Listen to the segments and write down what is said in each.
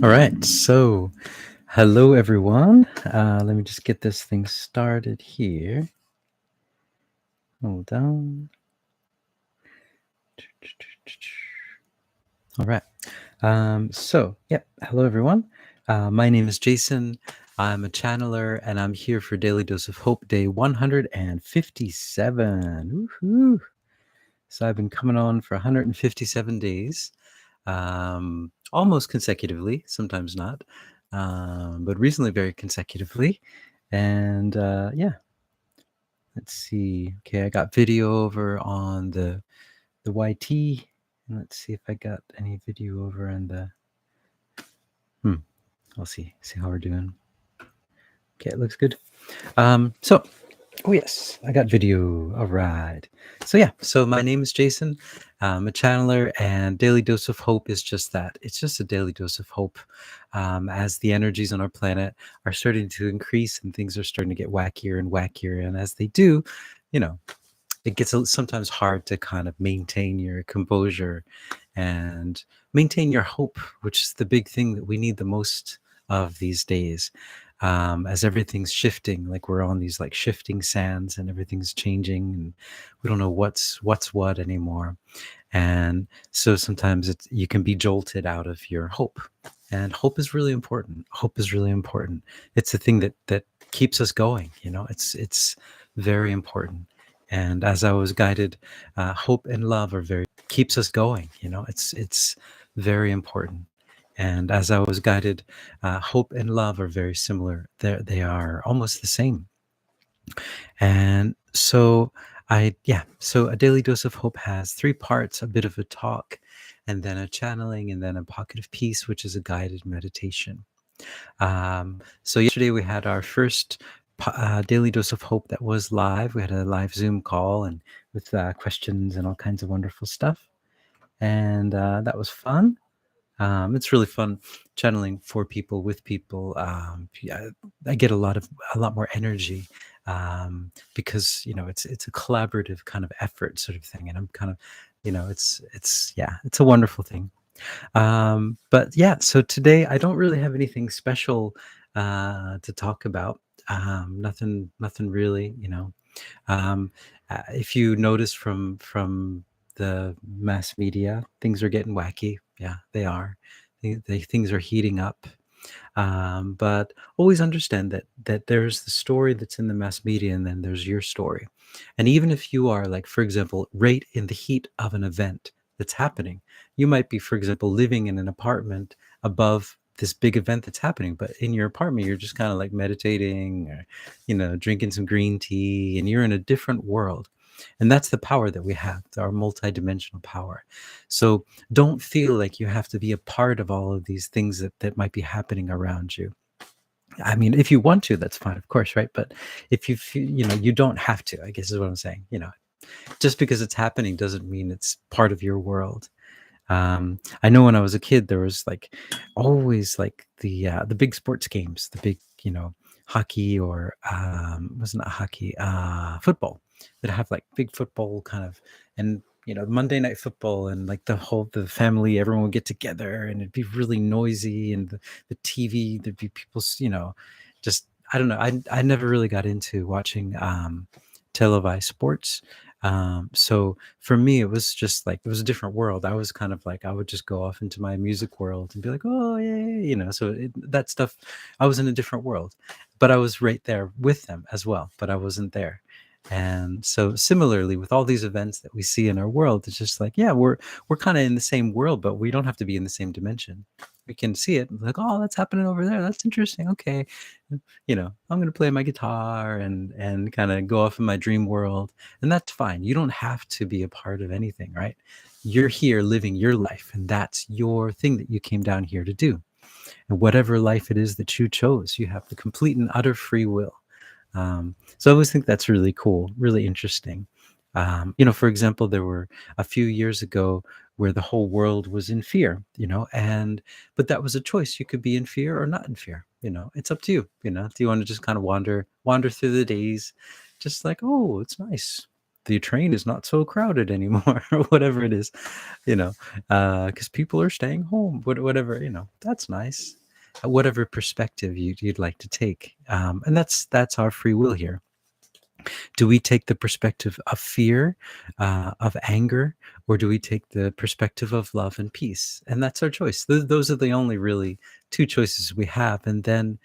All right, so hello everyone. Let me just get this thing started here. Hold on. All right. Hello everyone. My name is Jason. I'm a channeler and I'm here for Daily Dose of Hope Day 157. Woohoo! So I've been coming on for 157 days, almost consecutively, sometimes not, but recently very consecutively. And let's see. Okay, I got video over on the YT. And let's see if I got any video over on the. I'll see how we're doing. Okay, it looks good. Oh yes, I got video. All right. So my name is Jason. I'm a channeler, and Daily Dose of Hope is just that. It's just a daily dose of hope. As the energies on our planet are starting to increase and things are starting to get wackier and wackier, and as they do, you know, it gets sometimes hard to kind of maintain your composure and maintain your hope, which is the big thing that we need the most of these days. As everything's shifting, like we're on these like shifting sands and everything's changing and we don't know what's what anymore. And so sometimes you can be jolted out of your hope. And hope is really important. Hope is really important. It's the thing that keeps us going. It's very important. And as I was guided, hope and love are very keeps us going. It's very important. And as I was guided, hope and love are very similar. They are almost the same. And so so a daily dose of hope has three parts: a bit of a talk, and then a channeling, and then a pocket of peace, which is a guided meditation. So yesterday we had our first daily dose of hope that was live. We had a live Zoom call and with questions and all kinds of wonderful stuff. And that was fun. It's really fun channeling for people, with people. I get a lot more energy because it's a collaborative kind of effort sort of thing, and I'm kind of it's a wonderful thing. But yeah, so today I don't really have anything special to talk about. Nothing really. If you notice from the mass media, things are getting wacky. Yeah, they are. Things are heating up. But always understand that there's the story that's in the mass media, and then there's your story. And even if you are, like, for example, right in the heat of an event that's happening, you might be, for example, living in an apartment above this big event that's happening, but in your apartment you're just kind of like meditating or drinking some green tea, and you're in a different world. And that's the power that we have, our multidimensional power. So don't feel like you have to be a part of all of these things that might be happening around you. I mean, if you want to, that's fine, of course, right? But if you feel, you don't have to, I guess is what I'm saying. Just because it's happening doesn't mean it's part of your world. I know when I was a kid, there was like always like the big sports games, the big hockey, or wasn't it hockey, football, that have like big football kind of, and Monday night football, and like the family, everyone would get together and it'd be really noisy, and the TV, there'd be people, just, I don't know. I never really got into watching televised sports. So for me, it was just like, it was a different world. I was kind of like, I would just go off into my music world and be like, oh yeah. So that stuff, I was in a different world, but I was right there with them as well, but I wasn't there. And so similarly with all these events that we see in our world, it's just like, yeah, we're kind of in the same world, but we don't have to be in the same dimension. We can see it like, oh, that's happening over there. That's interesting. Okay. I'm going to play my guitar and kind of go off in my dream world. And that's fine. You don't have to be a part of anything, right? You're here living your life, and that's your thing that you came down here to do. And whatever life it is that you chose, you have the complete and utter free will. So I always think that's really cool, really interesting. For example, there were a few years ago where the whole world was in fear, but that was a choice. You could be in fear or not in fear. It's up to you. Do you want to just kind of wander through the days, just like, oh, it's nice. the train is not so crowded anymore, or whatever it is, you know, because people are staying home, whatever, that's nice. Whatever perspective you'd like to take, and that's our free will here. Do we take the perspective of fear, of anger, or do we take the perspective of love and peace? And that's our choice. Those are the only really two choices we have. And then,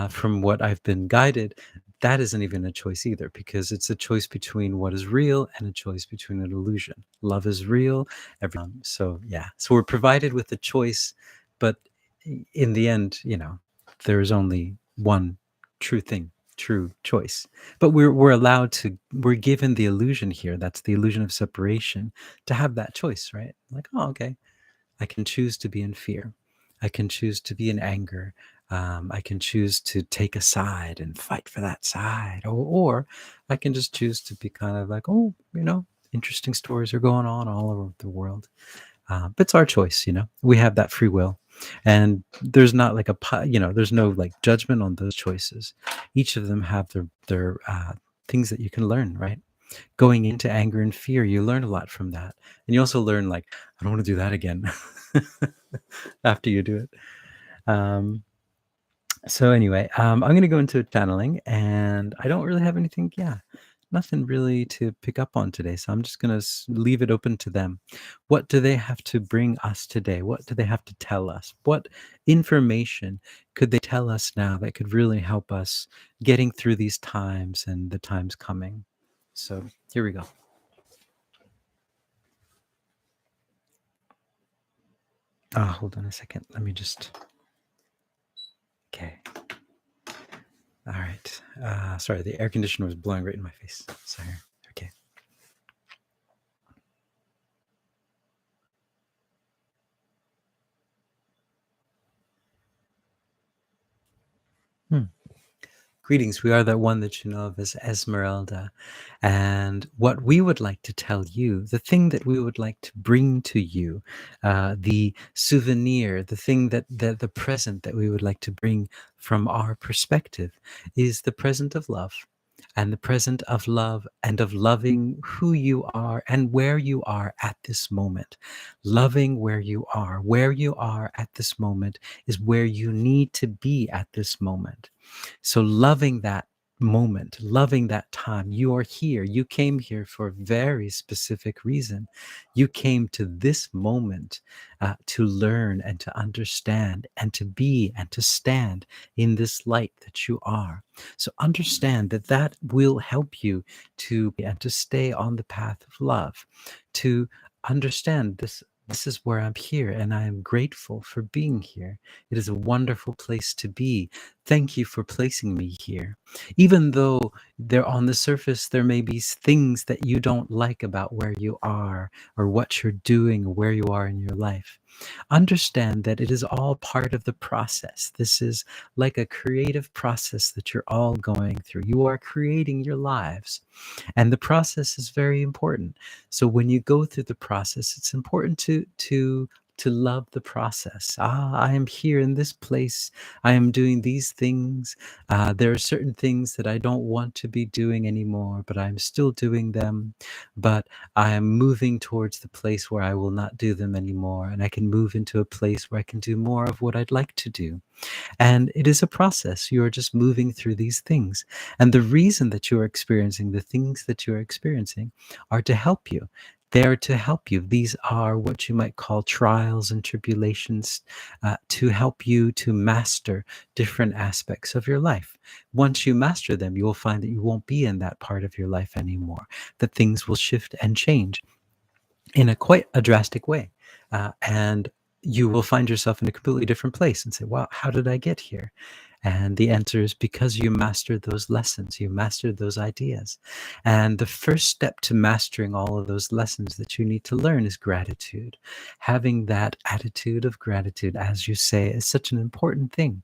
from what I've been guided, that isn't even a choice either, because it's a choice between what is real and a choice between an illusion. Love is real. So yeah, so we're provided with a choice, but in the end, there is only one true thing, true choice. But we're given the illusion here. That's the illusion of separation, to have that choice, right? Like, oh, okay, I can choose to be in fear. I can choose to be in anger. I can choose to take a side and fight for that side, or I can just choose to be kind of like, oh, interesting stories are going on all over the world. But it's our choice. We have that free will, and there's not like there's no like judgment on those choices. Each of them have their things that you can learn, right? Going into anger and fear, you learn a lot from that, and you also learn, like, I don't want to do that again after you do it. Um, so anyway, I'm going to go into channeling, and I don't really have anything. Yeah, nothing really to pick up on today. So I'm just going to leave it open to them. What do they have to bring us today? What do they have to tell us? What information could they tell us now that could really help us getting through these times and the times coming? So here we go. Hold on a second. Let me just. Okay. All right. Sorry, the air conditioner was blowing right in my face. Sorry. Okay. Hmm. Greetings. We are that one that you know of as Esmeralda. And what we would like to tell you, the thing that we would like to bring to you, the souvenir, the thing the present that we would like to bring from our perspective, is the present of love. And the present of love and of loving who you are and where you are at this moment. Loving where you are. Where you are at this moment is where you need to be at this moment. So loving that moment, loving that time, you are here. You came here for a very specific reason. You came to this moment to learn and to understand and to be and to stand in this light that you are. So understand that that will help you to and to stay on the path of love, to understand this. This is where I'm here, and I am grateful for being here. It is a wonderful place to be. Thank you for placing me here. Even though there on the surface, there may be things that you don't like about where you are or what you're doing or where you are in your life. Understand that it is all part of the process. This is like a creative process that you're all going through. You are creating your lives, and the process is very important. So when you go through the process, it's important to love the process. I am here in this place. I am doing these things. There are certain things that I don't want to be doing anymore, but I'm still doing them. But I am moving towards the place where I will not do them anymore, and I can move into a place where I can do more of what I'd like to do. And it is a process. You are just moving through these things. And the reason that you are experiencing the things that you are experiencing are to help you. They're to help you. These are what you might call trials and tribulations, to help you to master different aspects of your life. Once you master them, you will find that you won't be in that part of your life anymore, that things will shift and change in a quite a drastic way. And you will find yourself in a completely different place and say, wow, how did I get here? And the answer is because you mastered those lessons, you mastered those ideas. And the first step to mastering all of those lessons that you need to learn is gratitude. Having that attitude of gratitude, as you say, is such an important thing,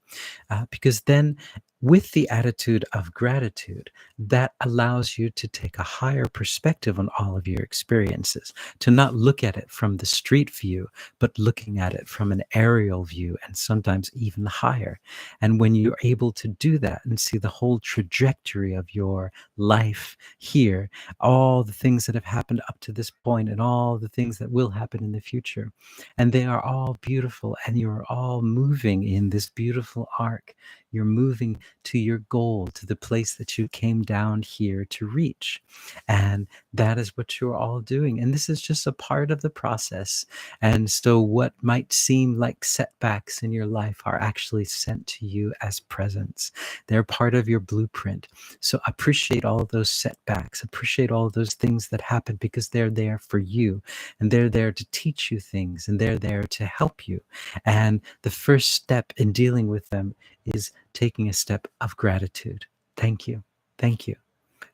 because then with the attitude of gratitude, that allows you to take a higher perspective on all of your experiences, to not look at it from the street view, but looking at it from an aerial view and sometimes even higher. And when you're able to do that and see the whole trajectory of your life here, all the things that have happened up to this point and all the things that will happen in the future, and they are all beautiful, and you're all moving in this beautiful arc. You're moving to your goal, to the place that you came down here to reach. And that is what you're all doing. And this is just a part of the process. And so, what might seem like setbacks in your life are actually sent to you as presents. They're part of your blueprint. So, appreciate all those setbacks, appreciate all those things that happen, because they're there for you, and they're there to teach you things, and they're there to help you. And the first step in dealing with them is taking a step of gratitude. Thank you. Thank you.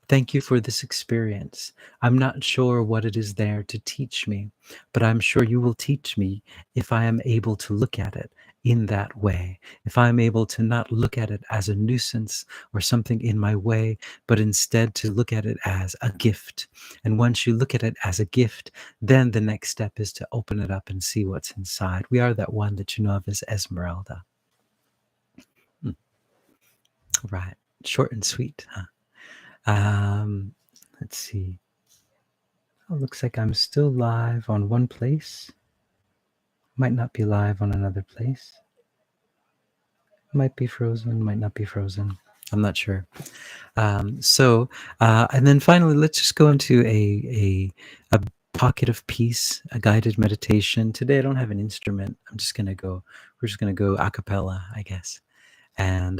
Thank you for this experience. I'm not sure what it is there to teach me, but I'm sure you will teach me if I am able to look at it in that way. If I'm able to not look at it as a nuisance or something in my way, but instead to look at it as a gift. And once you look at it as a gift, then the next step is to open it up and see what's inside. We are that one that you know of as Esmeralda. Hmm. Right. Short and sweet, huh? Let's see. Oh, looks like I'm still live on one place. Might not be live on another place. Might be frozen, might not be frozen. I'm not sure. And then finally, let's just go into a pocket of peace, a guided meditation. Today, I don't have an instrument. We're just gonna go a cappella, I guess. And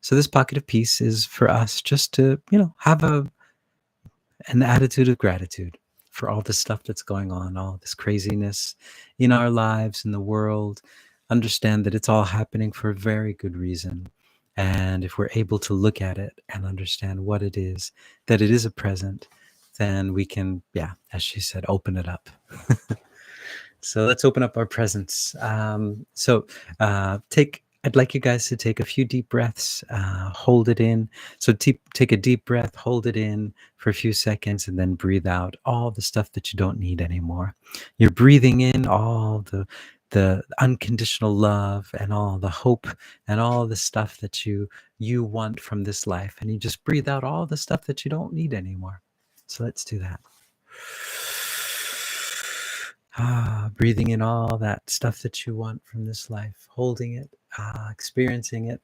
so this pocket of peace is for us just to, have an attitude of gratitude for all the stuff that's going on, all this craziness in our lives, in the world. Understand that it's all happening for a very good reason. And if we're able to look at it and understand what it is, that it is a present, then we can, yeah, as she said, open it up. So let's open up our presents. I'd like you guys to take a few deep breaths, hold it in. So take a deep breath, hold it in for a few seconds, and then breathe out all the stuff that you don't need anymore. You're breathing in all the unconditional love and all the hope and all the stuff that you want from this life, and you just breathe out all the stuff that you don't need anymore. So let's do that. Breathing in all that stuff that you want from this life, holding it, experiencing it,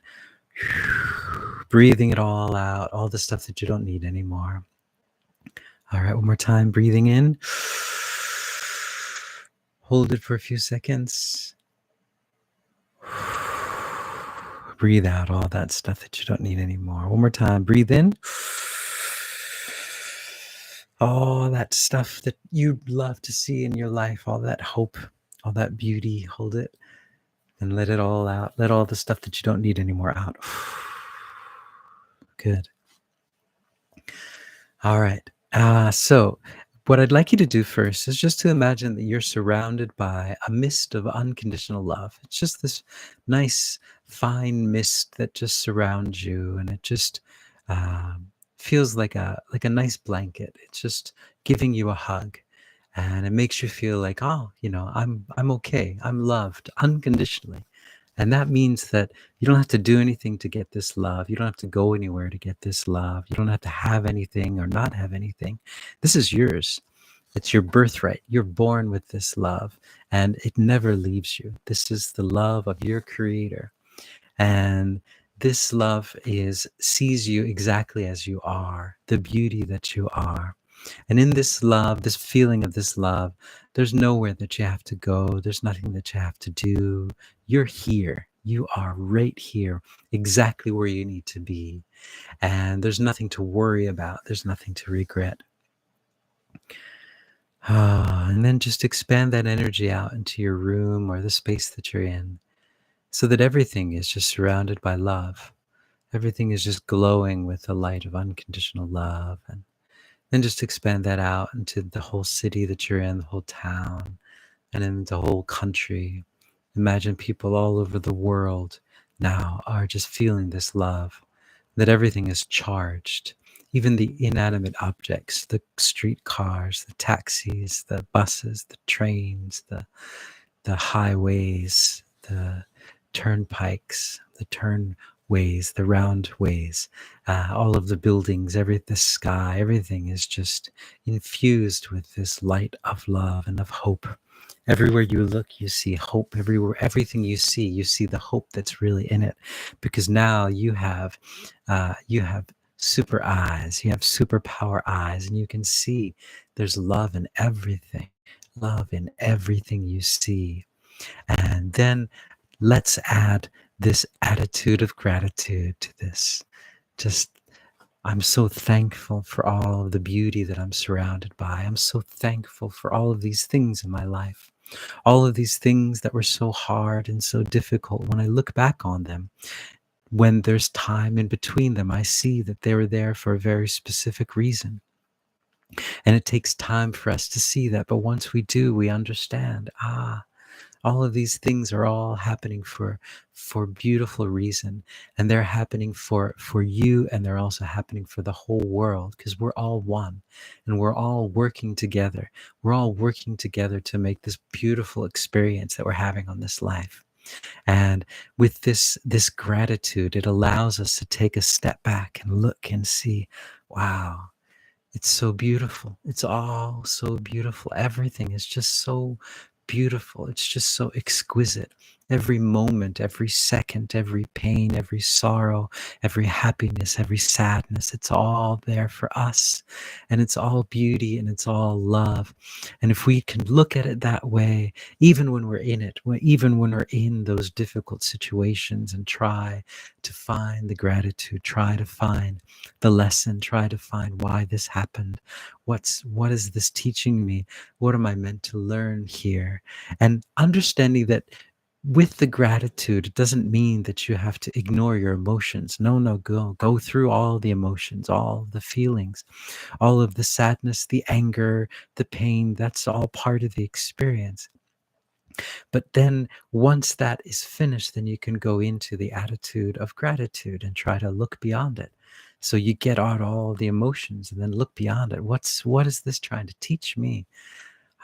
breathing it all out, all the stuff that you don't need anymore. All right, one more time, breathing in. Hold it for a few seconds. Breathe out all that stuff that you don't need anymore. One more time, breathe in. All that stuff that you'd love to see in your life, all that hope, all that beauty, hold it and let it all out. Let all the stuff that you don't need anymore out. Good. All right. So what I'd like you to do first is just to imagine that you're surrounded by a mist of unconditional love. It's just this nice, fine mist that just surrounds you, and it just feels like a nice blanket. It's just giving you a hug, and it makes you feel like, oh, I'm okay. I'm loved unconditionally. And that means that you don't have to do anything to get this love. You don't have to go anywhere to get this love. You don't have to have anything or not have anything. This is yours. It's your birthright. You're born with this love, and it never leaves you. This is the love of your creator. And this love sees you exactly as you are, the beauty that you are. And in this love, this feeling of this love, there's nowhere that you have to go. There's nothing that you have to do. You're here. You are right here, exactly where you need to be. And there's nothing to worry about. There's nothing to regret. And then just expand that energy out into your room or the space that you're in, so that everything is just surrounded by love. Everything is just glowing with the light of unconditional love. And then just expand that out into the whole city that you're in, the whole town, and in the whole country. Imagine people all over the world now are just feeling this love, that everything is charged. Even the inanimate objects, the streetcars, the taxis, the buses, the trains, the highways, the turnpikes, the turnways, the roundways, all of the buildings, the sky, everything is just infused with this light of love and of hope. Everywhere you look, you see hope. Everywhere, everything you see the hope that's really in it, because now you have super eyes, you have superpower eyes, and you can see there's love in everything you see. And then let's add this attitude of gratitude to this. Just, I'm so thankful for all of the beauty that I'm surrounded by. I'm so thankful for all of these things in my life. All of these things that were so hard and so difficult, when I look back on them, when there's time in between them, I see that they were there for a very specific reason. And it takes time for us to see that. But once we do, we understand, all of these things are all happening for beautiful reason, and they're happening for you, and they're also happening for the whole world, because we're all one, and we're all working together. We're all working together to make this beautiful experience that we're having on this life. And with this gratitude, it allows us to take a step back and look and see, wow, it's so beautiful. It's all so beautiful. Everything is just so beautiful. It's just so exquisite. Every moment, every second, every pain, every sorrow, every happiness, every sadness, it's all there for us. And it's all beauty and it's all love. And if we can look at it that way, even when we're in it, even when we're in those difficult situations, and try to find the gratitude, try to find the lesson, try to find why this happened. What is this teaching me? What am I meant to learn here? And understanding that with the gratitude, it doesn't mean that you have to ignore your emotions. No, go through all the emotions, all the feelings, all of the sadness, the anger, the pain. That's all part of the experience. But then once that is finished, then you can go into the attitude of gratitude and try to look beyond it. So you get out all the emotions and then look beyond it. What is this trying to teach me?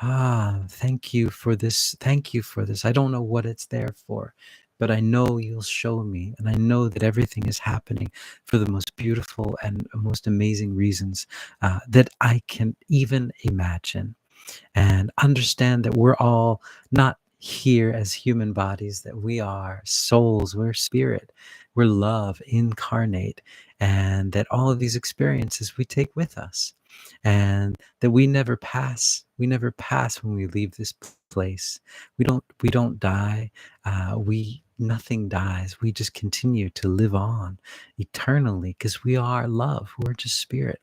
Thank you for this. Thank you for this. I don't know what it's there for, but I know you'll show me. And I know that everything is happening for the most beautiful and most amazing reasons that I can even imagine. And understand that we're all not here as human bodies, that we are souls, we're spirit, we're love incarnate, and that all of these experiences we take with us, and that we never pass when we leave this place. We don't die. We Nothing dies. We just continue to live on eternally, because we are love, we're just spirit.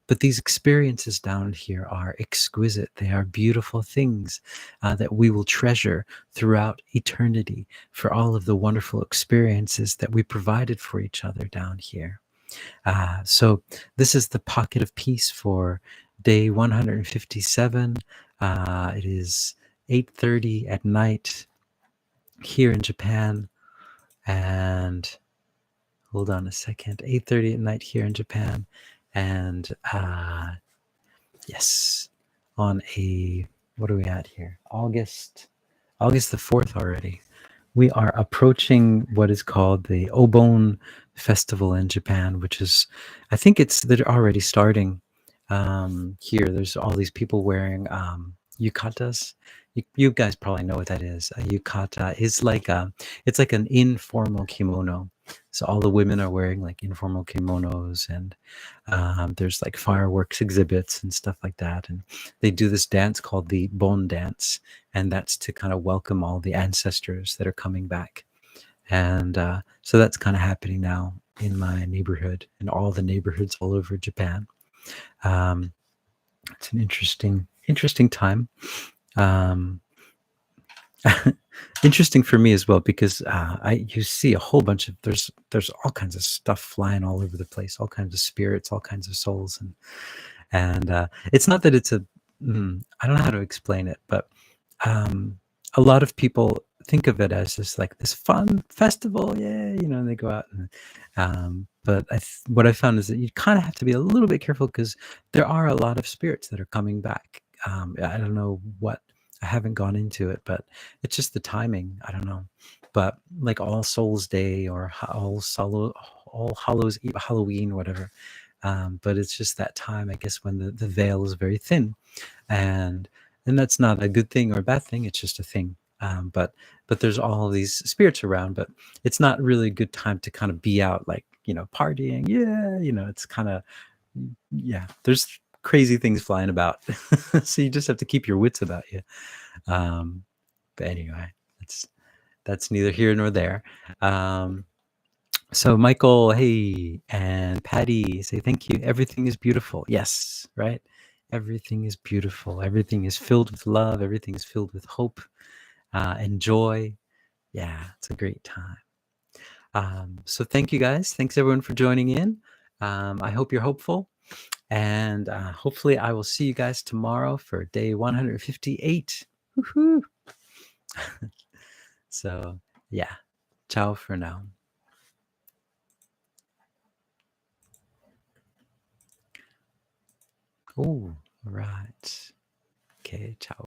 But these experiences down here are exquisite. They are beautiful things that we will treasure throughout eternity, for all of the wonderful experiences that we provided for each other down here. So this is the Pocket of Peace for day 157. It is 8:30 at night here in Japan, and hold on a second, 8:30 at night here in Japan, and yes, on a, what are we at here? August the 4th already. We are approaching what is called the Obon Festival in Japan, which is, I think they're already starting here. There's all these people wearing yukatas. You guys probably know what that is. A yukata is it's like an informal kimono. So all the women are wearing like informal kimonos, and there's like fireworks exhibits and stuff like that. And they do this dance called the Bon dance, and that's to kind of welcome all the ancestors that are coming back. And so that's kind of happening now in my neighborhood and all the neighborhoods all over Japan. It's an interesting time. Interesting for me as well, because you see a whole bunch of there's all kinds of stuff flying all over the place, all kinds of spirits, all kinds of souls, and it's not that it's I don't know how to explain it, but a lot of people think of it as just like this fun festival, yeah, and they go out and, but what I found is that you kind of have to be a little bit careful because there are a lot of spirits that are coming back. I don't know what, I haven't gone into it, but it's just the timing. I don't know, but like All Souls Day or All Hallows Eve, Halloween, whatever. But it's just that time, I guess, when the veil is very thin, and that's not a good thing or a bad thing. It's just a thing. But there's all these spirits around, but it's not really a good time to kind of be out, like, partying. Yeah, it's kind of, yeah, there's crazy things flying about. So you just have to keep your wits about you. um but anyway, that's neither here nor there. So Michael, hey, and Patty say thank you. Everything is beautiful. Yes, right? Everything is beautiful. Everything is filled with love. Everything is filled with hope, and joy. Yeah, it's a great time. So thank you guys. Thanks everyone for joining in. I hope you're hopeful. And hopefully I will see you guys tomorrow for day 158. Woohoo! So yeah, ciao for now. Oh, all right. Okay, ciao.